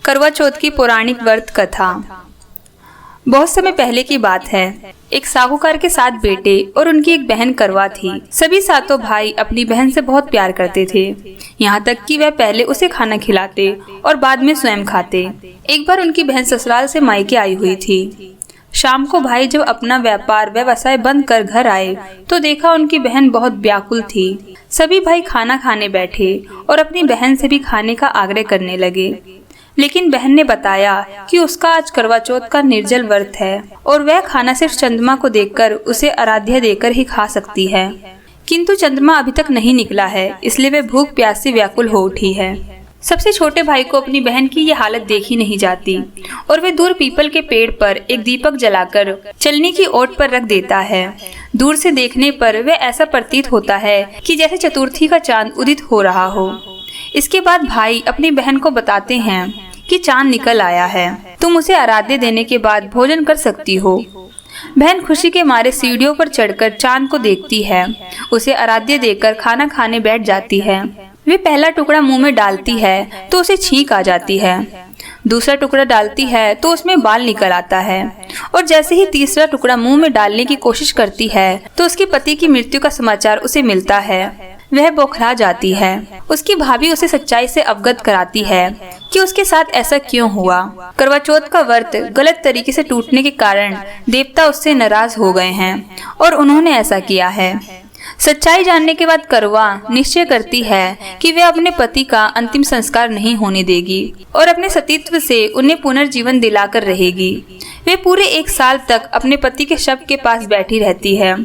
करवा चौथ की पौराणिक व्रत कथा। बहुत समय पहले की बात है। एक साहूकार के 7 बेटे और उनकी एक बहन करवा थी। सभी 7 भाई अपनी बहन से बहुत प्यार करते थे, यहाँ तक कि वह पहले उसे खाना खिलाते और बाद में स्वयं खाते। एक बार उनकी बहन ससुराल से मायके आई हुई थी। शाम को भाई जब अपना व्यापार व्यवसाय बंद कर घर आए तो देखा उनकी बहन बहुत व्याकुल थी। सभी भाई खाना खाने बैठे और अपनी बहन से भी खाने का आग्रह करने लगे, लेकिन बहन ने बताया कि उसका आज करवा चौथ का निर्जल व्रत है और वह खाना सिर्फ चंद्रमा को देखकर उसे आराध्य देकर ही खा सकती है। किंतु चंद्रमा अभी तक नहीं निकला है, इसलिए वह भूख प्यास से व्याकुल हो उठी है। सबसे छोटे भाई को अपनी बहन की ये हालत देखी नहीं जाती और वे दूर पीपल के पेड़ पर एक दीपक जलाकर चलने की ओट पर रख देता है। दूर से देखने पर वह ऐसा प्रतीत होता है कि जैसे चतुर्थी का चांद उदित हो रहा हो। इसके बाद भाई अपनी बहन को बताते हैं कि चांद निकल आया है, तुम उसे आराध्य देने के बाद भोजन कर सकती हो। बहन खुशी के मारे सीढ़ियों पर चढ़कर चांद को देखती है, उसे आराध्य देकर खाना खाने बैठ जाती है। वे पहला टुकड़ा मुंह में डालती है तो उसे छींक आ जाती है, दूसरा टुकड़ा डालती है तो उसमें बाल निकल आता है और जैसे ही तीसरा टुकड़ा मुंह में डालने की कोशिश करती है तो उसके पति की मृत्यु का समाचार उसे मिलता है। वह बौखला जाती है। उसकी भाभी उसे सच्चाई से अवगत कराती है कि उसके साथ ऐसा क्यों हुआ। करवा चौथ का व्रत गलत तरीके से टूटने के कारण देवता उससे नाराज हो गए हैं और उन्होंने ऐसा किया है। सच्चाई जानने के बाद करवा निश्चय करती है कि वह अपने पति का अंतिम संस्कार नहीं होने देगी और अपने सतीत्व से उन्हें पुनर्जीवन दिलाकर रहेगी। वे पूरे 1 साल तक अपने पति के शव के पास बैठी रहती है,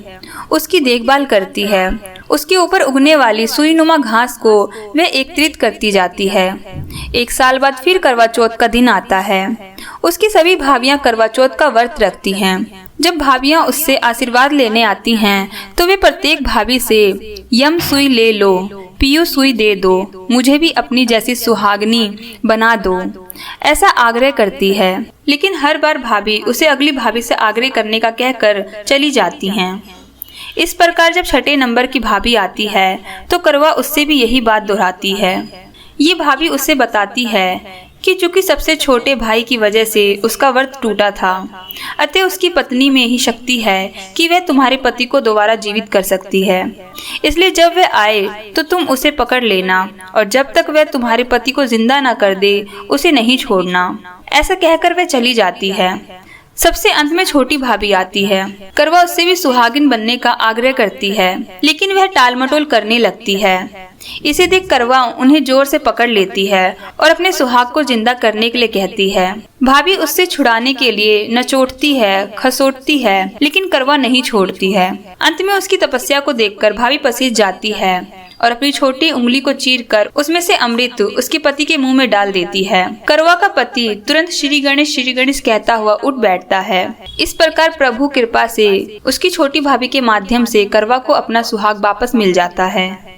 उसकी देखभाल करती है। उसके ऊपर उगने वाली सुईनुमा घास को वह एकत्रित करती जाती है। 1 साल बाद फिर करवा चौथ का दिन आता है। उसकी सभी भाभियां करवा चौथ का व्रत रखती हैं। जब भाभियां उससे आशीर्वाद लेने आती हैं तो वे प्रत्येक भाभी से यम सुई ले लो, पियो सुई दे दो, मुझे भी अपनी जैसी सुहागनी बना दो, ऐसा आग्रह करती है। लेकिन हर बार भाभी उसे अगली भाभी से आग्रह करने का कहकर चली जाती हैं। इस प्रकार जब 6 नंबर की भाभी आती है तो करवा उससे भी यही बात दोहराती है। ये भाभी उससे बताती है कि चूंकि सबसे छोटे भाई की वजह से उसका व्रत टूटा था, अतः उसकी पत्नी में ही शक्ति है कि वह तुम्हारे पति को दोबारा जीवित कर सकती है। इसलिए जब वह आए तो तुम उसे पकड़ लेना और जब तक वह तुम्हारे पति को जिंदा न कर दे उसे नहीं छोड़ना। ऐसा कहकर वह चली जाती है। सबसे अंत में छोटी भाभी आती है। करवा उससे भी सुहागिन बनने का आग्रह करती है, लेकिन वह टालमटोल करने लगती है। इसे देख करवा उन्हें जोर से पकड़ लेती है और अपने सुहाग को जिंदा करने के लिए कहती है। भाभी उससे छुड़ाने के लिए नचोड़ती है, खसोटती है, लेकिन करवा नहीं छोड़ती है। अंत में उसकी तपस्या को देखकर भाभी पसीज जाती है और अपनी छोटी उंगली को चीरकर उसमें से अमृत उसके पति के मुंह में डाल देती है। करवा का पति तुरंत श्री गणेश कहता हुआ उठ बैठता है। इस प्रकार प्रभु कृपा से उसकी छोटी भाभी के माध्यम से करवा को अपना सुहाग वापस मिल जाता है।